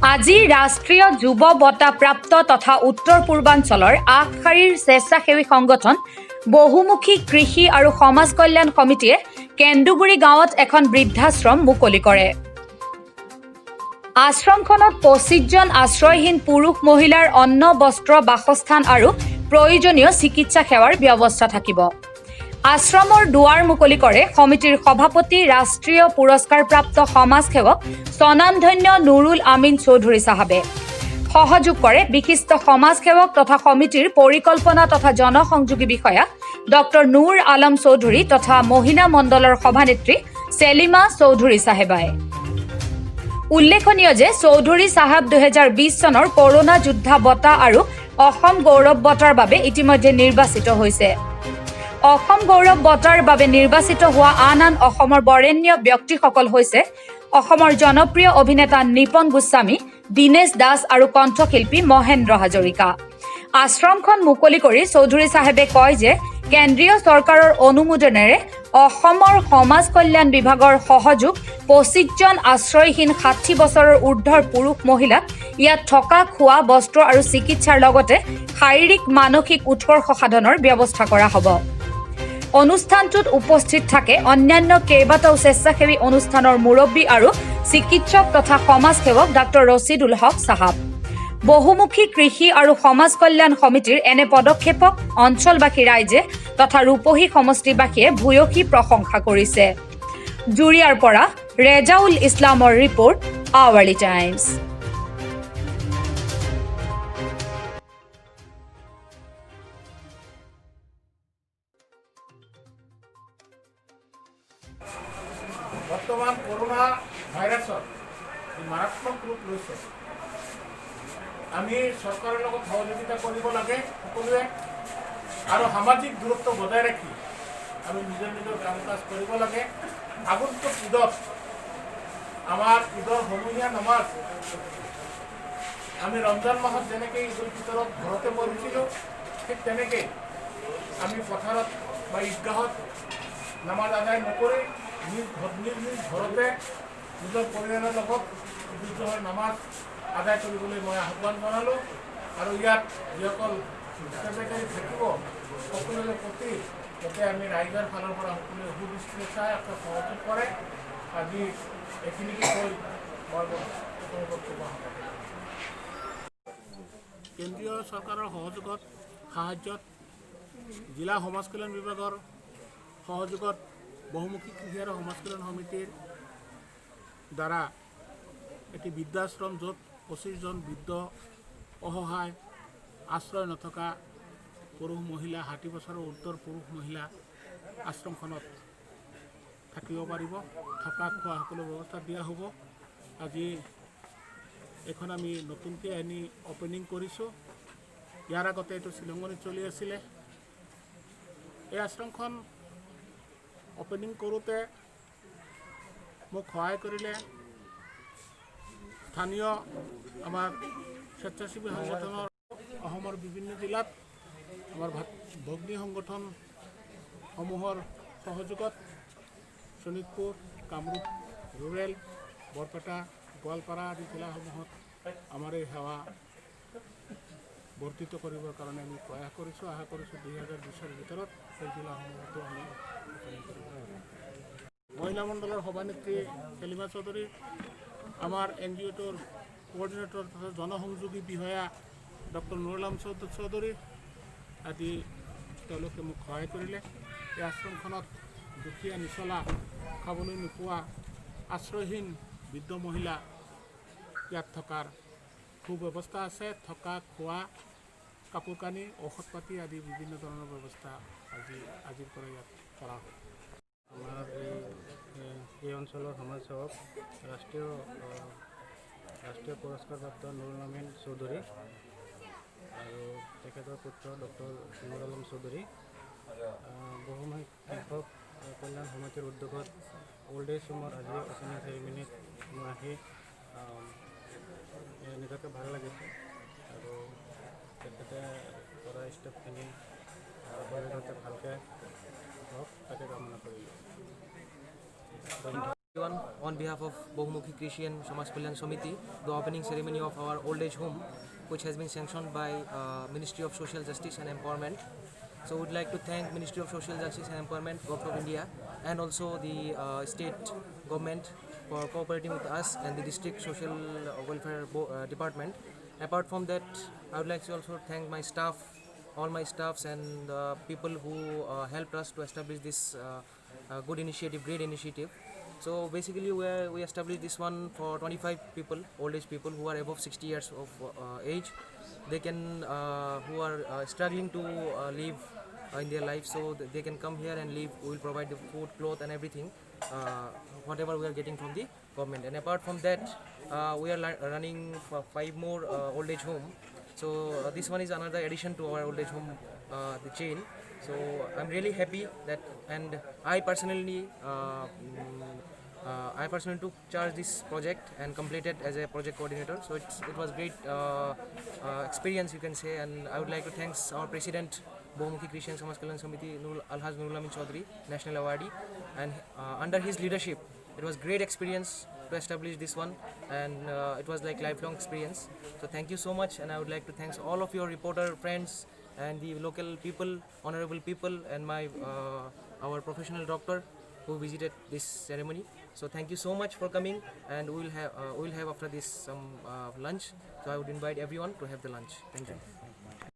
আজি ৰাষ্ট্ৰীয় যুৱ বঁটা প্ৰাপ্ত তথা উত্তৰ পূৰ্বাঞ্চলৰ আগশাৰীৰ স্বেচ্ছাসেৱী সংগঠন বহুমুখী কৃষি আৰু সমাজ কল্যাণ সমিতিয়ে কেন্দুগুৰি গাঁৱত এখন বৃদ্ধাশ্ৰম মুকলি কৰে। আশ্ৰমখনত 25জন আশ্ৰয়হীন পুৰুষ মহিলাৰ অন্ন বস্ত্ৰ বাসস্থান আৰু প্ৰয়োজনীয় চিকিৎসা সেৱাৰ ব্যৱস্থা থাকিব। আশ্ৰমৰ দুৱাৰ মুকলি কৰে সমিতিৰ সভাপতি ৰাষ্ট্ৰীয় পুৰস্কাৰপ্ৰাপ্ত সমাজসেৱক স্বনামধন্য নুৰুল আমিন চৌধুৰী সাহাবে। সহযোগ কৰে বিশিষ্ট সমাজসেৱক তথা সমিতিৰ পৰিকল্পনা তথা জনসংযোগী বিষয়া ডক্টৰ নুৰ আলম চৌধুৰী তথা মহিলা মণ্ডলৰ সভানেত্ৰী সেলিমা চৌধুৰী সাহেবাই। উল্লেখনীয় যে চৌধুৰী সাহেব 2020 চনৰ কৰোনা যোদ্ধা বঁটা আৰু অসম গৌৰৱ বঁটাৰ বাবে ইতিমধ্যে নিৰ্বাচিত হৈছে। অসম গৌৰৱ বঁটাৰ বাবে নিৰ্বাচিত হোৱা আন অসমৰ বৰেণ্য ব্যক্তিসকল হৈছে অসমৰ জনপ্ৰিয় অভিনেতা নিপন গোস্বামী, দীনেশ দাস আৰু কণ্ঠশিল্পী মহেন্দ্ৰ হাজৰিকা। আশ্ৰমখন মুকলি কৰি চৌধুৰী চাহেবে কয় যে কেন্দ্ৰীয় চৰকাৰৰ অনুমোদনেৰে অসমৰ সমাজ কল্যাণ বিভাগৰ সহযোগ 25জন আশ্ৰয়হীন 60 বছৰৰ ঊৰ্ধৰ পুৰুষ মহিলাক ইয়াত থকা খোৱা বস্ত্ৰ আৰু চিকিৎসাৰ লগতে শাৰীৰিক মানসিক উৎকৰ্ষ সাধনৰ ব্যৱস্থা কৰা হ'ব। অনুষ্ঠানটোত উপস্থিত থাকে অন্যান্য কেইবাটাও স্বেচ্ছাসেৱী অনুষ্ঠানৰ মুৰব্বী আৰু চিকিৎসক তথা সমাজসেৱক ডাক্তৰ ৰছিদুল হক সাহাব। বহুমুখী কৃষি আৰু সমাজ কল্যাণ সমিতিৰ এনে পদক্ষেপক অঞ্চলবাসী ৰাইজে তথা ৰূপহী সমষ্টিবাসীয়ে ভূয়সী প্ৰশংসা কৰিছে। জুৰিয়াৰ পৰা ৰেজাউল ইছলামৰ ৰিপৰ্ট, আৱালি টাইমছ। বৰ্তমান কৰোনা ভাইৰাছৰ মাৰাত্মক ৰূপ লৈছে। আমি চৰকাৰৰ লগত সহযোগিতা কৰিব লাগে সকলোৱে, আৰু সামাজিক দূৰত্ব বজাই ৰাখি আমি নিজৰ কাম কাজ কৰিব লাগে। আগন্তুক ঈদত আমাৰ ঈদৰ সমূহীয়া নমাজ আমি ৰমজান মাহত যেনেকৈ ঈদুল ফিতৰত ঘৰতে পঢ়িছিলোঁ, ঠিক তেনেকৈ আমি পথাৰত বা ঈদগাহত নামাজ আদায় নকৰি নিজ ঘৰতে নিজৰ পৰিয়ালৰ লগত ঈদৰ নামাজ আদায় কৰিবলৈ মই আহ্বান জনালোঁ। আৰু ইয়াত যিসকল হিতাধিকাৰী থাকিব সকলোৰে প্ৰতি যাতে আমি ৰাইজৰ ফালৰ পৰা সকলোৱে সুদৃষ্টিৰে চাই এটা সহযোগ কৰে। আজি এইখিনিকে কৈ মই কেন্দ্ৰীয় চৰকাৰৰ সহযোগত সাহায্যত জিলা সমাজ কল্যাণ বিভাগৰ সহযোগত বহুমুখী কৃষি আৰু সমাজ কল্যাণ সমিতিৰ দ্বাৰা এটি বৃদ্ধাশ্ৰম, য'ত 25জন বৃদ্ধ অসহায় আশ্ৰয় নথকা পুৰুষ মহিলা 60 বছৰৰ উত্তৰ পুৰুষ মহিলা আশ্ৰমখনত থাকিব পাৰিব। থকা খোৱা সকলো ব্যৱস্থা দিয়া হ'ব। আজি এখন আমি নতুনকৈ আনি অপেনিং কৰিছোঁ। ইয়াৰ আগতে এইটো শ্বিলঙত চলি আছিলে। এই আশ্ৰমখন অপেনিং কৰোঁতে মোক সহায় কৰিলে স্থানীয় আমাৰ স্বেচ্ছাসেৱী সংগঠনৰ অসমৰ বিভিন্ন জিলাত আমাৰ ভগ্নী সংগঠনসমূহৰ সহযোগত শোণিতপুৰ, কামৰূপ ৰুৰেল, বৰপেটা, গোৱালপাৰা আদি জিলাসমূহত আমাৰ এই সেৱা বৰ্ধিত কৰিবৰ কাৰণে আমি প্ৰয়াস কৰিছোঁ। আশা কৰিছোঁ 2020ৰ ভিতৰত সেই জিলাসমূহতো আমি মহিলা মণ্ডলৰ সভানেত্ৰী সেলিমা চৌধুৰী, আমাৰ NGOটোৰ কোঅৰ্ডিনেটৰ তথা জনসংযোগী বিষয়া ডক্টৰ নুৰুল আলম চৌধুৰী আদি তেওঁলোকে মোক সহায় কৰিলে। এই আশ্ৰমখনত দুখীয়া নিচলা, খাবলৈ নোপোৱা আশ্ৰয়হীন বৃদ্ধ মহিলা ইয়াত থকাৰ সুব্যৱস্থা আছে। থকা খোৱা, কাপোৰ কানি, ঔষধ পাতি আদি বিভিন্ন ধৰণৰ ব্যৱস্থা আজিৰ পৰা ইয়াত কৰা হয়। আমাৰ এই অঞ্চলৰ সমাজসেৱক ৰাষ্ট্ৰীয় পুৰস্কাৰপ্ৰাপ্ত নুৰুল আমিন চৌধুৰী আৰু তেখেতৰ পুত্ৰ ডক্টৰ নুৰ আলম চৌধুৰী, বহুমুখী কৃষক কল্যাণ সমিতিৰ উদ্যোগত অল্ড এজ হোমৰ আজি অসমীয়া চেৰিমনিত মই আহি নিজকে ভাল লাগিছে। আৰু তেখেতে কৰা ষ্টেপখিনি ভালকৈ হওক তাকে কামনা কৰিলোঁ। Everyone, on behalf of Bahumukhi Christian Samaj Kalyan Samiti, the opening ceremony of our old age home, which has been sanctioned by Ministry of Social Justice and Empowerment. So we'd like to thank Ministry of Social Justice and Empowerment, Government of India, and also the state government for cooperating with us and the district social welfare department. Apart from that, I would like to also thank my staff, all my staffs and people who helped us to establish this good initiative, great initiative. So basically we established this one for 25 people, old age people who are above 60 years of age. They can, who are struggling to live in their life, so they can come here and live. We will provide the food, cloth and everything, whatever we are getting from the government. And apart from that, we are running for 5 more old age home. So this one is another addition to our old age home, the chain. So I'm really happy that, and I personally took charge this project and completed as a project coordinator. So it was great experience, you can say, and I would like to thank our president, Bahumukhi Christian Samaj Kalyan Samiti, Alhaj Nurul Amin Chaudhary, national awardee, and under his leadership, it was great experience to establish this one, and it was like lifelong experience. So thank you so much, and I would like to thank all of your reporter friends and the local people, honorable people, and my our professional doctor who visited this ceremony. So thank you so much for coming, and we will have after this some lunch. So I would invite everyone to have the lunch. Thank you.